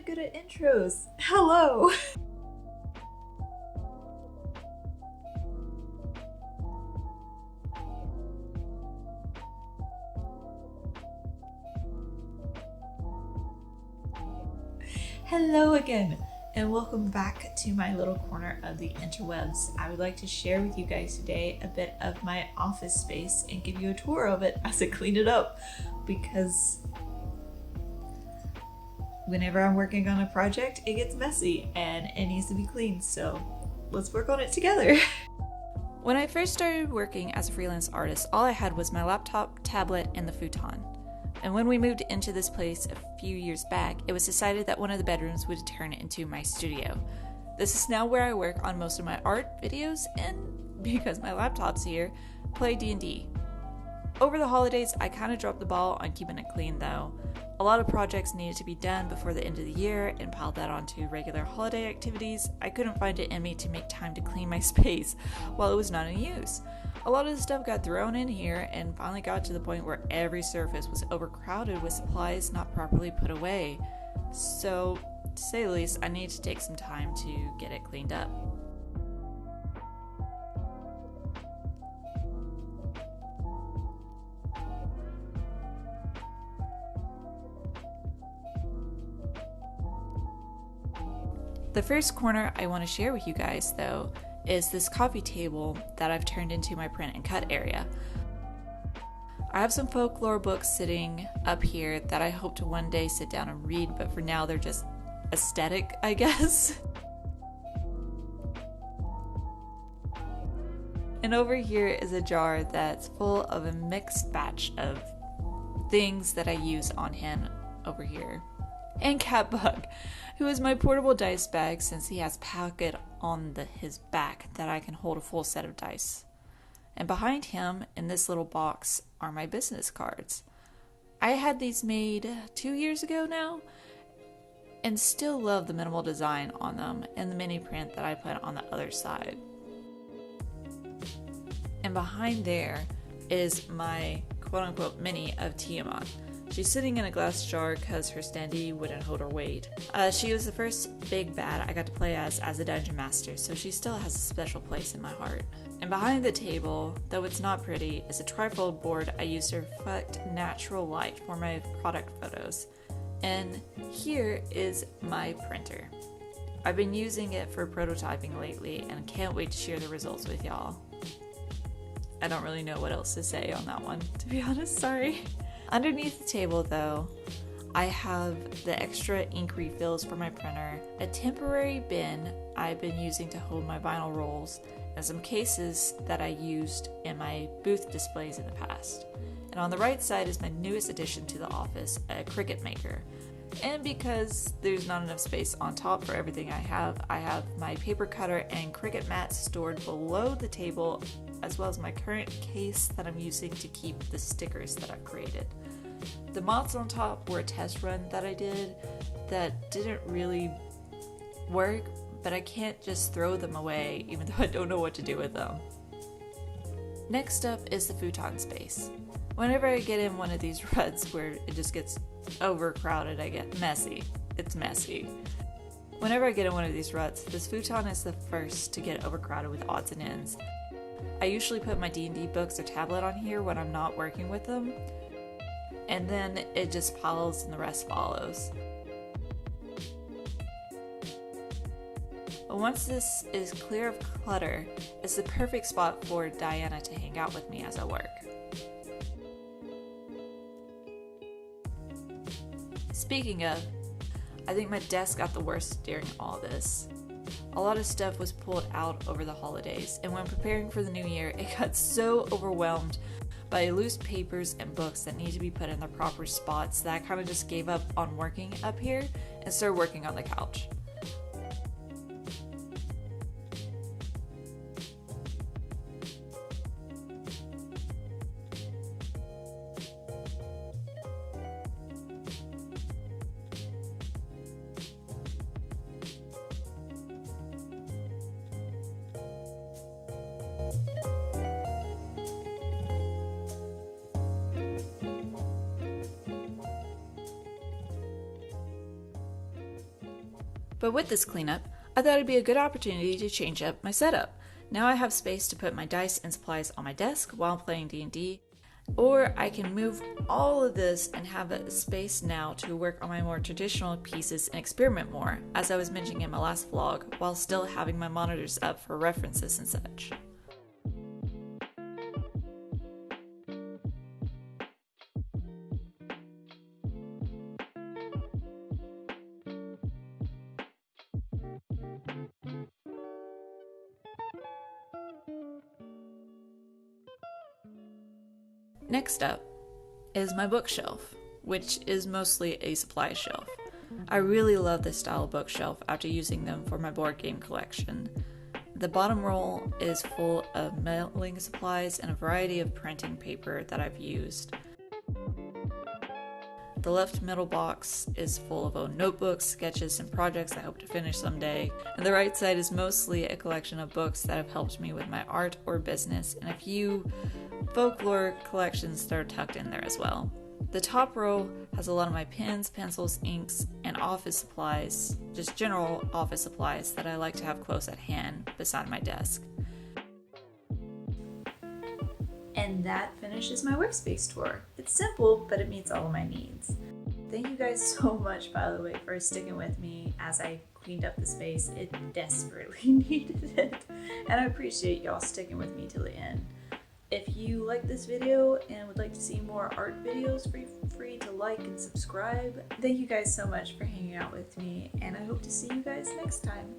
not good at intros. Hello! Hello again, and welcome back to my little corner of the interwebs. I would like to share with you guys today a bit of my office space and give you a tour of it as I clean it up, because whenever I'm working on a project, it gets messy and it needs to be cleaned, so let's work on it together. When I first started working as a freelance artist, all I had was my laptop, tablet, and the futon. And when we moved into this place a few years back, it was decided that one of the bedrooms would turn into my studio. This is now where I work on most of my art videos, and because my laptop's here, play D&D. Over the holidays, I kind of dropped the ball on keeping it clean though. A lot of projects needed to be done before the end of the year and piled that onto regular holiday activities. I couldn't find it in me to make time to clean my space while it was not in use. A lot of the stuff got thrown in here and finally got to the point where every surface was overcrowded with supplies not properly put away. So, to say the least, I need to take some time to get it cleaned up. The first corner I want to share with you guys, though, is this coffee table that I've turned into my print and cut area. I have some folklore books sitting up here that I hope to one day sit down and read, but for now they're just aesthetic, I guess. And over here is a jar that's full of a mixed batch of things that I use on hand over here. And Catbug, who is my portable dice bag since he has pocket on his back that I can hold a full set of dice. And behind him, in this little box, are my business cards. I had these made 2 years ago now, and still love the minimal design on them and the mini print that I put on the other side. And behind there is my quote-unquote mini of Tiamat. She's sitting in a glass jar because her standee wouldn't hold her weight. She was the first big bad I got to play as a dungeon master, so she still has a special place in my heart. And behind the table, though it's not pretty, is a trifold board I use to reflect natural light for my product photos. And here is my printer. I've been using it for prototyping lately and can't wait to share the results with y'all. I don't really know what else to say on that one, to be honest, sorry. Underneath the table, though, I have the extra ink refills for my printer, a temporary bin I've been using to hold my vinyl rolls, and some cases that I used in my booth displays in the past. And on the right side is my newest addition to the office, a Cricut maker. And because there's not enough space on top for everything I have my paper cutter and Cricut mats stored below the table, as well as my current case that I'm using to keep the stickers that I've created. The moths on top were a test run that I did that didn't really work, but I can't just throw them away even though I don't know what to do with them. Next up is the futon space. Whenever I get in one of these ruts where it just gets overcrowded, I get messy. It's messy. Whenever I get in one of these ruts, this futon is the first to get overcrowded with odds and ends. I usually put my D&D books or tablet on here when I'm not working with them, and then it just piles and the rest follows. But once this is clear of clutter, it's the perfect spot for Diana to hang out with me as I work. Speaking of, I think my desk got the worst during all this. A lot of stuff was pulled out over the holidays, and when preparing for the new year, it got so overwhelmed by loose papers and books that need to be put in their proper spots that I kind of just gave up on working up here and started working on the couch. But with this cleanup, I thought it'd be a good opportunity to change up my setup. Now I have space to put my dice and supplies on my desk while playing D&D, or I can move all of this and have a space now to work on my more traditional pieces and experiment more, as I was mentioning in my last vlog, while still having my monitors up for references and such. Next up is my bookshelf, which is mostly a supply shelf. I really love this style of bookshelf after using them for my board game collection. The bottom roll is full of mailing supplies and a variety of printing paper that I've used. The left middle box is full of old notebooks, sketches, and projects I hope to finish someday. And the right side is mostly a collection of books that have helped me with my art or business, and a few folklore collections that are tucked in there as well. The top row has a lot of my pens, pencils, inks, and office supplies, just general office supplies that I like to have close at hand beside my desk. And that finishes my workspace tour. It's simple, but it meets all of my needs. Thank you guys so much, by the way, for sticking with me as I cleaned up the space. It desperately needed it, and I appreciate y'all sticking with me till the end. If you like this video and would like to see more art videos, feel free to like and subscribe. Thank you guys so much for hanging out with me, and I hope to see you guys next time.